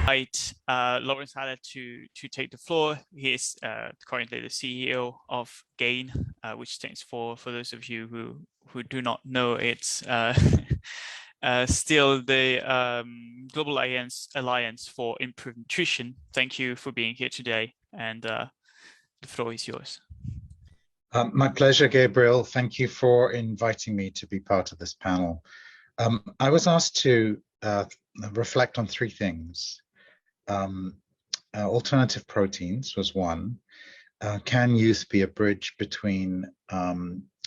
invite Lawrence Haddad to take the floor. He is currently the CEO of GAIN, which stands for those of you who do not know, it's still the Global Alliance for Improved Nutrition. Thank you for being here today, and the floor is yours. My pleasure, Gabriel. Thank you for inviting me to be part of this panel. I was asked to reflect on three things. Alternative proteins was one. Can youth be a bridge between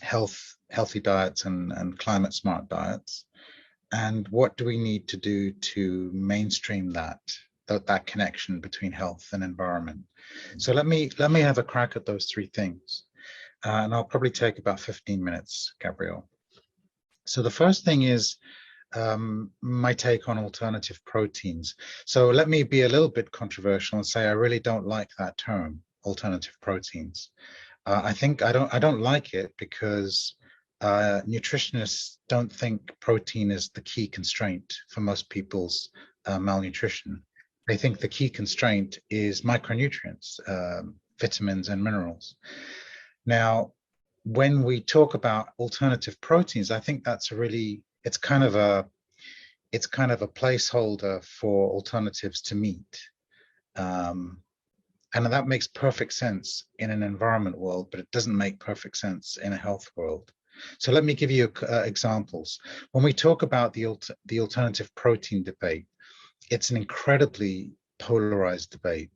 healthy diets and climate smart diets? And what do we need to do to mainstream that connection between health and environment? So let me have a crack at those three things. And I'll probably take about 15 minutes, Gabriel. So the first thing is my take on alternative proteins. So let me be a little bit controversial and say I really don't like that term, alternative proteins. I don't like it because nutritionists don't think protein is the key constraint for most people's malnutrition. They think the key constraint is micronutrients, vitamins and minerals. Now, when we talk about alternative proteins, I think that's it's kind of a placeholder for alternatives to meat. And that makes perfect sense in an environment world, but it doesn't make perfect sense in a health world. So let me give you examples. When we talk about the alternative protein debate, it's an incredibly polarized debate,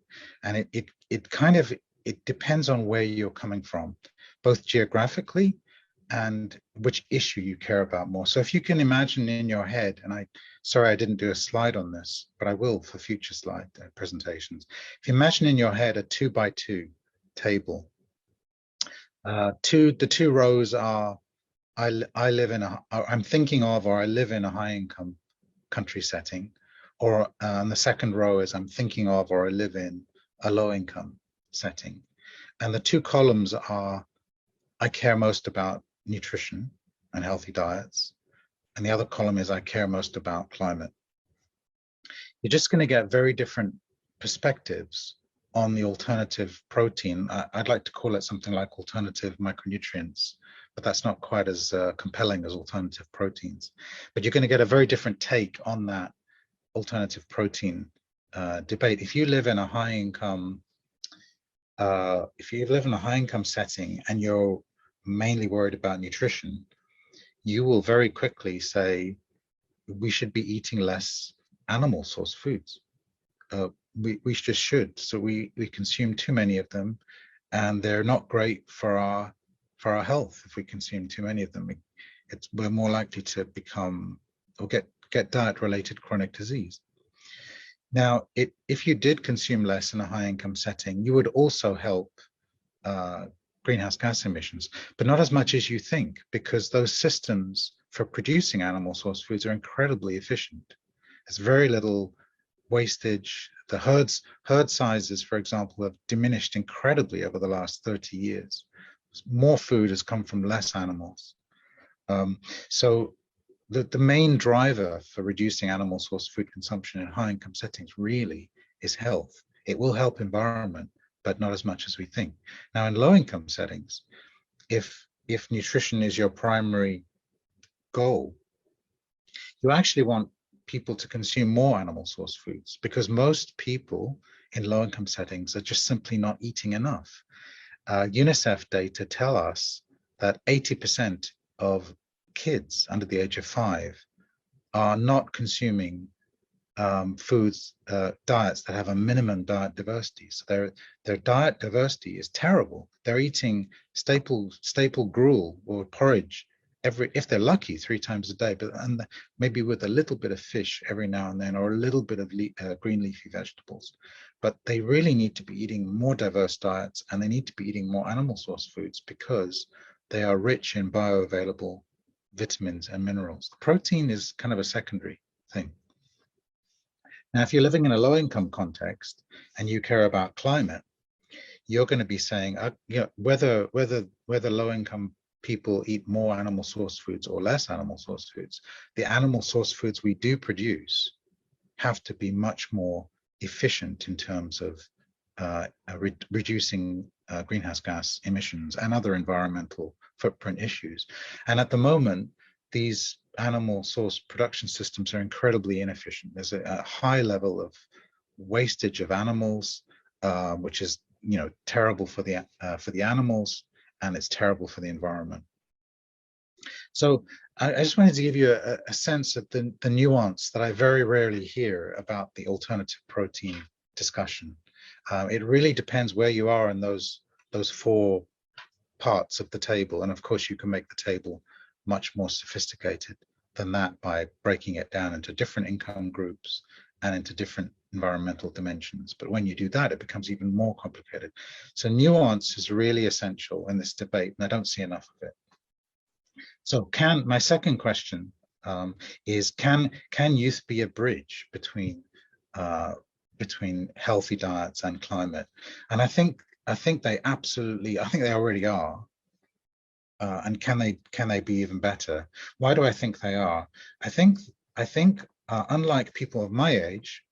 and it depends on where you're coming from, both geographically and which issue you care about more. So if you can imagine in your head, and sorry I didn't do a slide on this, but I will for future slide presentations. If you imagine in your head a 2x2 table, the two rows are I'm thinking of, or I live in a high income country setting, or the second row is I'm thinking of, or I live in a low income setting. And the two columns are I care most about nutrition and healthy diets, and the other column is I care most about climate. You're just going to get very different perspectives on the alternative protein. I'd like to call it something like alternative micronutrients, but that's not quite as compelling as alternative proteins. But you're going to get a very different take on that alternative protein debate. If you live in a high income setting and you're mainly worried about nutrition, you will very quickly say we should be eating less animal source foods. We just should. So we consume too many of them, and they're not great for our health. If we consume too many of them, we're more likely to become or get diet-related chronic disease. Now, if you did consume less in a high-income setting, you would also help greenhouse gas emissions, but not as much as you think, because those systems for producing animal source foods are incredibly efficient. There's very little wastage. The herd sizes, for example, have diminished incredibly over the last 30 years. More food has come from less animals. So the main driver for reducing animal source food consumption in high income settings really is health. It will help environment, but not as much as we think. Now, in low income settings, if nutrition is your primary goal, you actually want people to consume more animal source foods, because most people in low income settings are just simply not eating enough. UNICEF data tell us that 80% of kids under the age of 5 are not consuming diets that have a minimum diet diversity. So their diet diversity is terrible. They're eating staple gruel or porridge if they're lucky 3 times a day, and maybe with a little bit of fish every now and then, or a little bit of green leafy vegetables. But they really need to be eating more diverse diets, and they need to be eating more animal source foods because they are rich in bioavailable vitamins and minerals. Protein is kind of a secondary thing. Now, if you're living in a low-income context and you care about climate, you're going to be saying, whether low-income people eat more animal source foods or less animal source foods, the animal source foods we do produce have to be much more efficient in terms of reducing greenhouse gas emissions and other environmental footprint issues. And at the moment, these animal source production systems are incredibly inefficient. There's a high level of wastage of animals, which is terrible for the animals, and it's terrible for the environment. So I just wanted to give you a sense of the nuance that I very rarely hear about the alternative protein discussion. It really depends where you are in those four parts of the table. And of course, you can make the table much more sophisticated than that by breaking it down into different income groups and into different environmental dimensions. But when you do that, it becomes even more complicated. So nuance is really essential in this debate, and I don't see enough of it. So my second question is, can youth be a bridge between healthy diets and climate? And I think they already are. And can they be even better? Why do I think they are? I think unlike people of my age,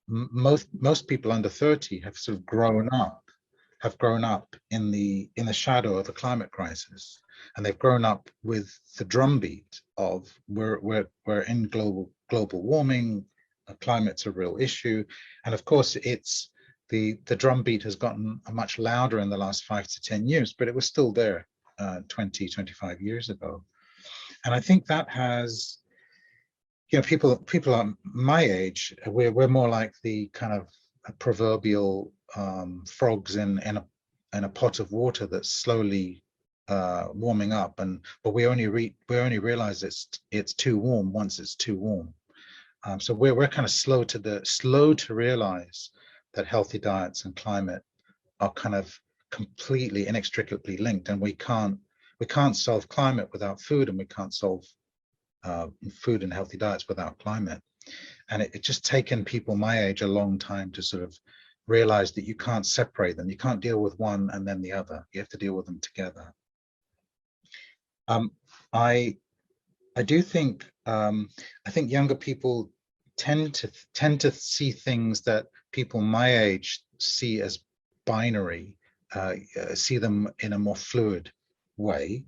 most people under 30 have sort of grown up in the shadow of the climate crisis, and they've grown up with the drumbeat of we're in global warming, climate's a real issue, and of course it's the drumbeat has gotten much louder in the last 5 to 10 years, but it was still there 20, 25 years ago. And I think that has, people my age, we're more like the kind of proverbial frogs in a pot of water that's slowly warming up, but we only realize it's too warm once it's too warm. So we're kind of slow to realize that healthy diets and climate are kind of completely inextricably linked, and we can't solve climate without food, and we can't solve food and healthy diets without climate. And it's just taken people my age a long time to sort of realize that you can't separate them. You can't deal with one and then the other. You have to deal with them together. I do think I think younger people tend to see things that people my age see as binary, see them in a more fluid way.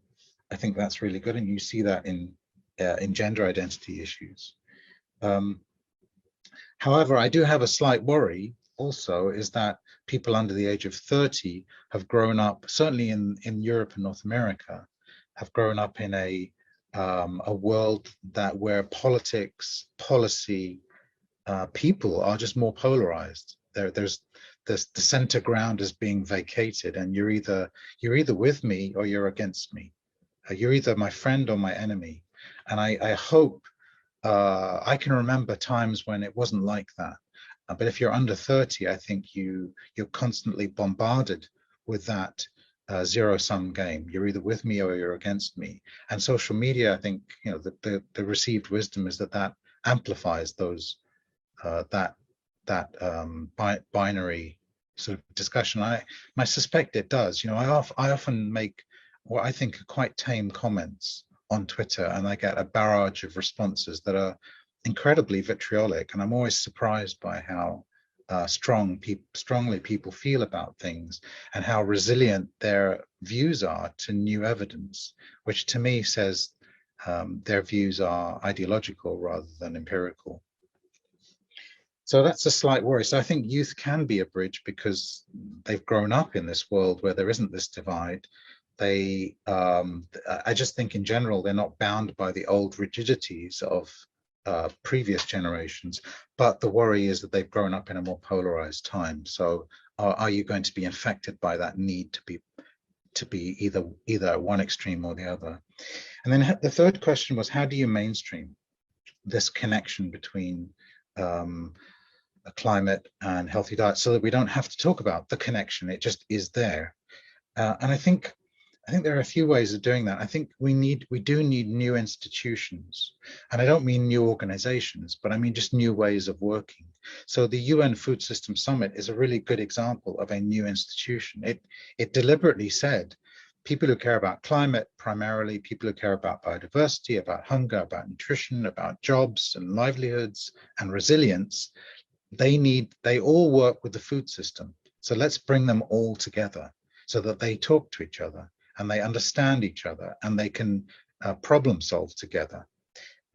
I think that's really good, and you see that in gender identity issues. However, I do have a slight worry also, is that people under the age of 30 have grown up, certainly in Europe and North America, have grown up in a world where politics, policy, people are just more polarized. There's the center ground is being vacated, and you're either with me or you're against me. You're either my friend or my enemy. And I hope, I can remember times when it wasn't like that. But if you're under 30, I think you're constantly bombarded with that zero-sum game. You're either with me or you're against me. And social media, I think, the received wisdom is that amplifies those binary sort of discussion. I suspect it does. I often make what I think are quite tame comments on Twitter, and I get a barrage of responses that are incredibly vitriolic, and I'm always surprised by how strongly people feel about things and how resilient their views are to new evidence, which to me says their views are ideological rather than empirical. So that's a slight worry. So I think youth can be a bridge because they've grown up in this world where there isn't this divide. I just think in general, they're not bound by the old rigidities of previous generations, but the worry is that they've grown up in a more polarized time. So are you going to be infected by that need to be either one extreme or the other? And then the third question was, how do you mainstream this connection between a climate and healthy diet so that we don't have to talk about the connection? It just is there. And I think there are a few ways of doing that. I think we do need new institutions, and I don't mean new organizations, but I mean just new ways of working. So the UN Food System Summit is a really good example of a new institution. It deliberately said people who care about climate primarily, people who care about biodiversity, about hunger, about nutrition, about jobs and livelihoods and resilience, they all work with the food system. So let's bring them all together so that they talk to each other and they understand each other and they can problem solve together.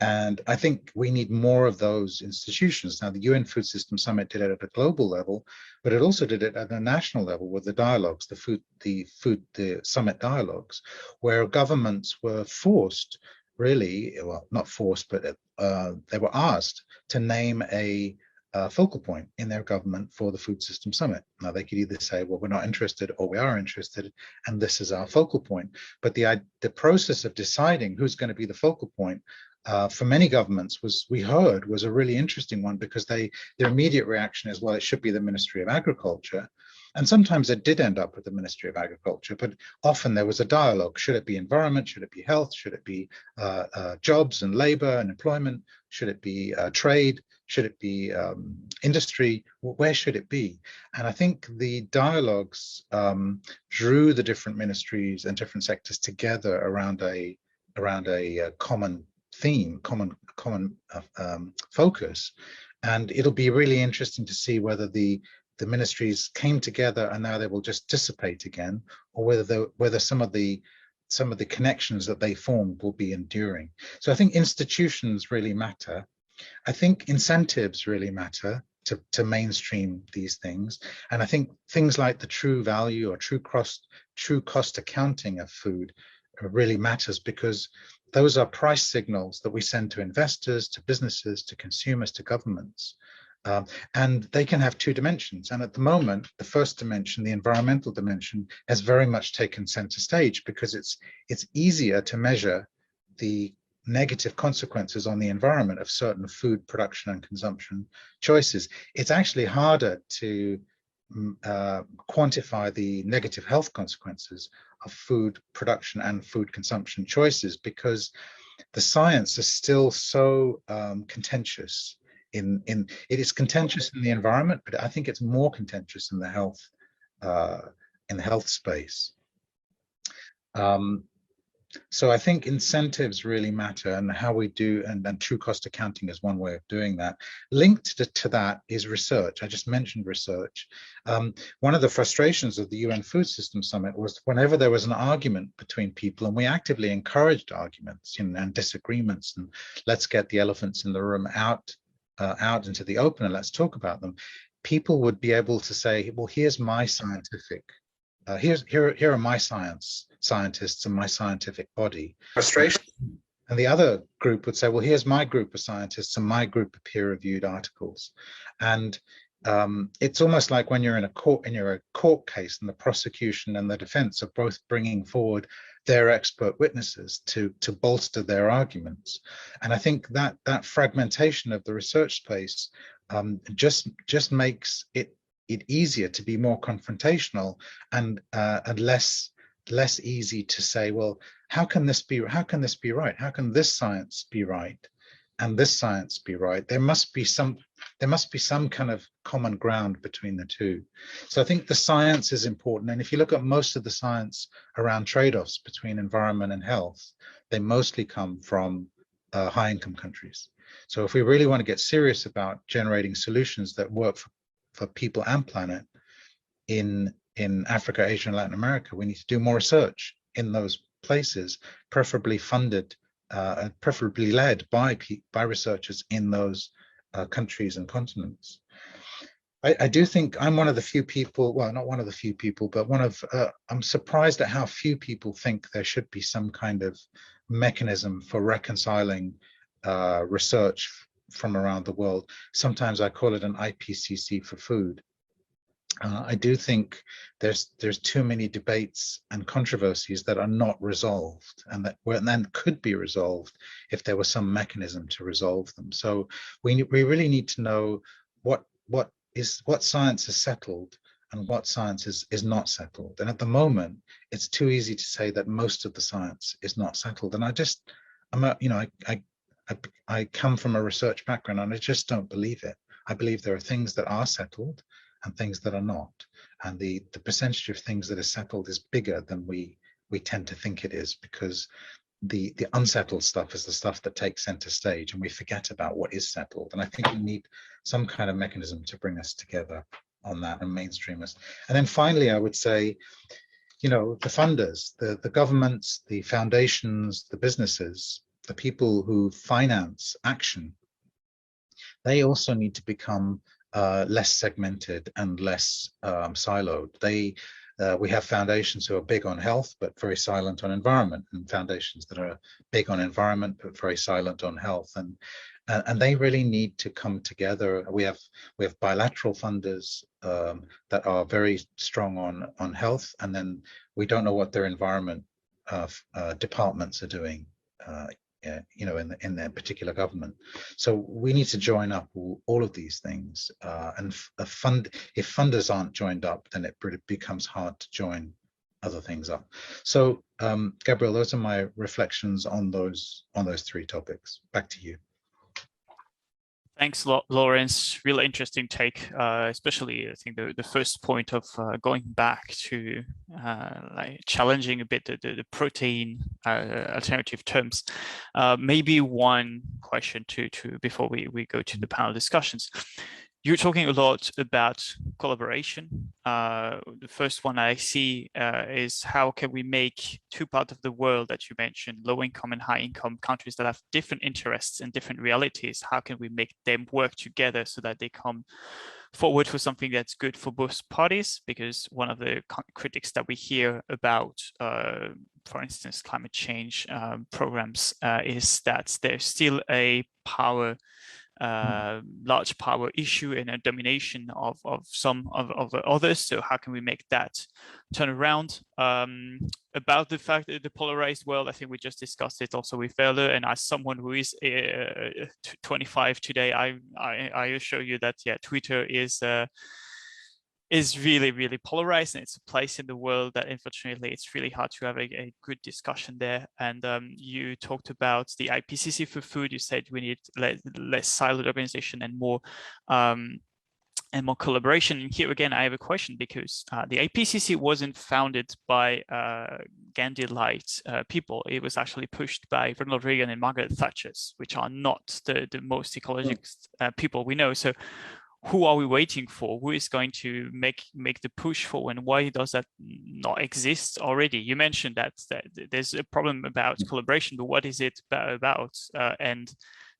And I think we need more of those institutions. Now, the UN Food System Summit did it at a global level, but it also did it at a national level with the dialogues, the summit dialogues, where governments were forced, really, well, not forced, but they were asked to name a focal point in their government for the Food System Summit. Now, they could either say, well, we're not interested, or we are interested, and this is our focal point. But the process of deciding who's going to be the focal point for many governments was a really interesting one, because their immediate reaction is, well, it should be the Ministry of Agriculture. And sometimes it did end up with the Ministry of Agriculture, but often there was a dialogue. Should it be environment? Should it be health? Should it be jobs and labor and employment? Should it be trade? Should it be industry? Where should it be? And I think the dialogues drew the different ministries and different sectors together around a common theme, common focus. And it'll be really interesting to see whether the ministries came together and now they will just dissipate again, or whether some of the connections that they formed will be enduring. So I think institutions really matter. I think incentives really matter to mainstream these things. And I think things like the true value or true cost accounting of food really matters, because those are price signals that we send to investors, to businesses, to consumers, to governments. And they can have two dimensions. And at the moment, the first dimension, the environmental dimension, has very much taken center stage, because it's easier to measure the negative consequences on the environment of certain food production and consumption choices. It's actually harder to quantify the negative health consequences of food production and food consumption choices, because the science is still so contentious. It is contentious in the environment, but I think it's more contentious in the health space. So I think incentives really matter, and how we do, and true cost accounting is one way of doing that. Linked to that is research. I just mentioned research. One of the frustrations of the UN Food System Summit was whenever there was an argument between people, and we actively encouraged arguments and disagreements, and let's get the elephants in the room out into the open and let's talk about them. People would be able to say, well, here's my scientific, here are my scientists and my scientific body. Frustration. And the other group would say, well, here's my group of scientists and my group of peer-reviewed articles. And it's almost like when you're in a court case, and the prosecution and the defense are both bringing forward their expert witnesses to bolster their arguments. And I think that fragmentation of the research space just makes it easier to be more confrontational and less easy to say, well, how can this be right? How can this science be right and this science be right? There must be some kind of common ground between the two. So I think the science is important. And if you look at most of the science around trade-offs between environment and health, they mostly come from high-income countries. So if we really want to get serious about generating solutions that work for people and planet in Africa, Asia, and Latin America, we need to do more research in those places, preferably funded, preferably led by researchers in those countries and continents. I do think I'm one of the few people, well, not one of the few people, but I'm surprised at how few people think there should be some kind of mechanism for reconciling research from around the world. Sometimes I call it an IPCC for food. I do think there's too many debates and controversies that are not resolved, and that then could be resolved if there was some mechanism to resolve them. So we really need to know what science is settled and what science is not settled. And at the moment, it's too easy to say that most of the science is not settled. And I come from a research background, and I just don't believe it. I believe there are things that are settled and things that are not. And the percentage of things that are settled is bigger than we we tend to think it is, because the unsettled stuff is the stuff that takes center stage, and we forget about what is settled. And I think we need some kind of mechanism to bring us together on that and mainstream us. And then finally, I would say, the funders, the governments, the foundations, the businesses, the people who finance action, they also need to become less segmented and less siloed. We have foundations who are big on health but very silent on environment, and foundations that are big on environment but very silent on health, and they really need to come together. We have bilateral funders that are very strong on health, and then we don't know what their environment departments are doing in their particular government. So we need to join up all of these things, and if funders aren't joined up, then it becomes hard to join other things up. So Gabriel, those are my reflections on those three topics. Back to you. Thanks, Lawrence. Really interesting take, especially I think the first point of going back to like challenging a bit the protein alternative terms. Maybe one question to before we go to the panel discussions. You're talking a lot about collaboration. The first one I see is how can we make two parts of the world that you mentioned, low income and high income countries that have different interests and different realities, how can we make them work together so that they come forward for something that's good for both parties? Because one of the critics that we hear about, for instance, climate change programs is that there's still a large power issue and a domination of some of the others. So how can we make that turn around? About the fact that the polarized world, I think we just discussed it also with Werle, and as someone who is 25 today, I assure you that Twitter is really, really polarized, and it's a place in the world that unfortunately it's really hard to have a good discussion there. And you talked about the IPCC for food. You said we need less siloed organization and more collaboration. And here again, I have a question, because the IPCC wasn't founded by Gandhi-light people. It was actually pushed by Ronald Reagan and Margaret Thatcher, which are not the most ecologist people we know. So who are we waiting for? Who is going to make the push for, and why does that not exist already? You mentioned that there's a problem about collaboration, but what is it about? And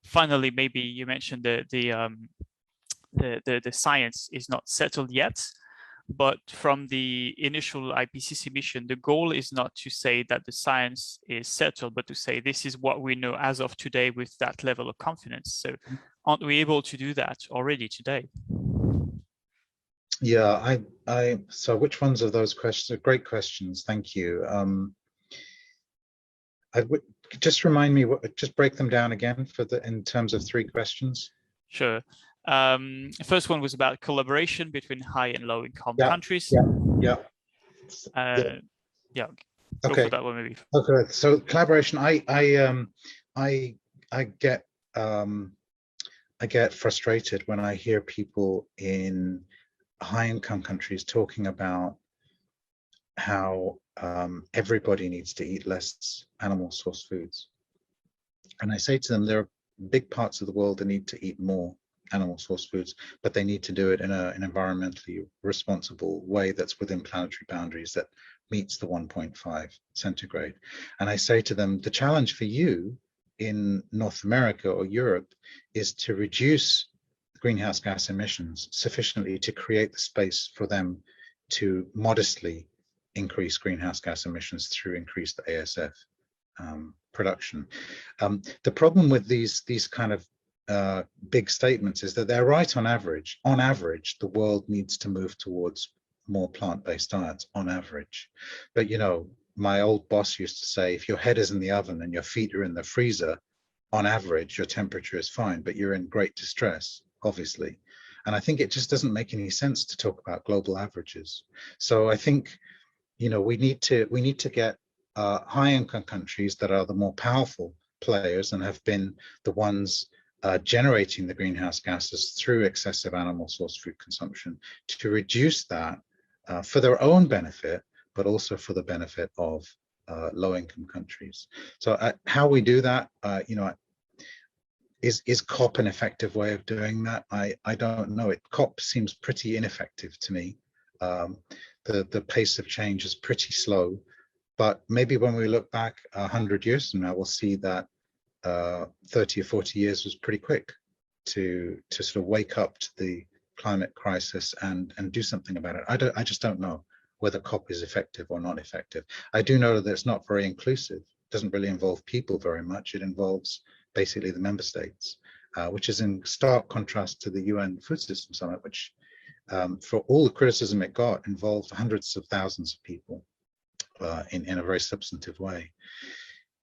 finally, maybe you mentioned the science is not settled yet, but from the initial IPCC mission, the goal is not to say that the science is settled, but to say this is what we know as of today with that level of confidence. So aren't we able to do that already today? Yeah, so which ones of those questions are great questions? Thank you. I would just remind me, just break them down again in terms of three questions. Sure. First one was about collaboration between high and low income countries. Yeah. Go for that one maybe. Okay. So collaboration, I get frustrated when I hear people in high income countries talking about how everybody needs to eat less animal source foods. And I say to them, there are big parts of the world that need to eat more animal source foods, but they need to do it in an environmentally responsible way that's within planetary boundaries, that meets the 1.5 centigrade. And I say to them, the challenge for you in North America or Europe is to reduce greenhouse gas emissions sufficiently to create the space for them to modestly increase greenhouse gas emissions through increased ASF production. The problem with these kind of big statements is that they're right on average. On average, the world needs to move towards more plant-based diets on average. But my old boss used to say, if your head is in the oven and your feet are in the freezer, on average, your temperature is fine, but you're in great distress, obviously. And I think it just doesn't make any sense to talk about global averages. So I think, we need to get high-income countries that are the more powerful players and have been the ones generating the greenhouse gases through excessive animal source food consumption, to reduce that for their own benefit, but also for the benefit of low-income countries. So how we do that, is COP an effective way of doing that? I don't know. COP seems pretty ineffective to me. The pace of change is pretty slow, but maybe when we look back 100 years from now, we'll see that 30 or 40 years was pretty quick to sort of wake up to the climate crisis and do something about it. I just don't know whether COP is effective or not effective. I do know that it's not very inclusive. It doesn't really involve people very much. It involves basically the member states, which is in stark contrast to the UN Food System Summit, which for all the criticism it got, involved hundreds of thousands of people in a very substantive way.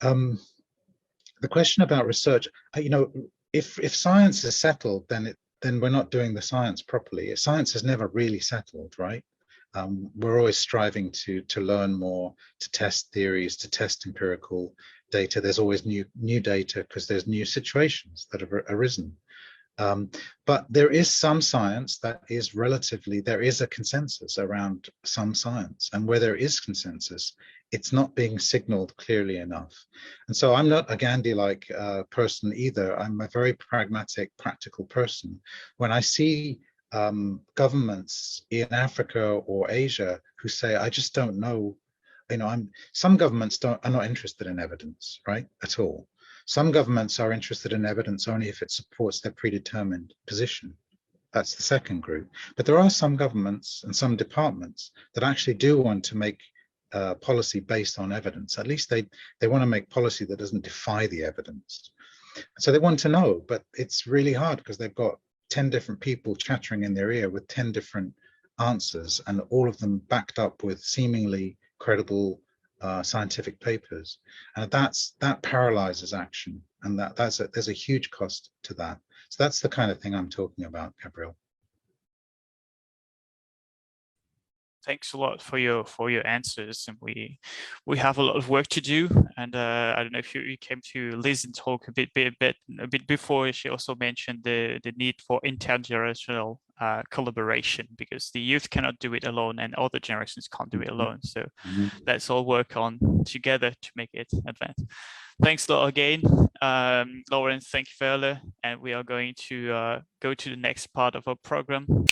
The question about research, if science is settled, then we're not doing the science properly. Science has never really settled, right? We're always striving to learn more, to test theories, to test empirical data. There's always new data because there's new situations that have arisen. But there is some science that is there is a consensus around some science, and where there is consensus, it's not being signaled clearly enough. And so I'm not a Gandhi-like person either. I'm a very pragmatic, practical person. When I see governments in Africa or Asia who say, I just don't know, some governments are not interested in evidence, right, at all. Some governments are interested in evidence only if it supports their predetermined position. That's the second group. But there are some governments and some departments that actually do want to make policy based on evidence. At least they want to make policy that doesn't defy the evidence. So they want to know, but it's really hard because they've got 10 different people chattering in their ear with 10 different answers, and all of them backed up with seemingly credible scientific papers, and that paralyzes action, and there's a huge cost to that. So that's the kind of thing I'm talking about, Gabriel. Thanks a lot for your answers, and we have a lot of work to do. And I don't know if you came to listen talk a bit before. She also mentioned the need for intergenerational collaboration, because the youth cannot do it alone, and other generations can't do it alone. So let's all work on together to make it advance. Thanks a lot again, Lawrence. Thank you, Verle, and we are going to go to the next part of our program.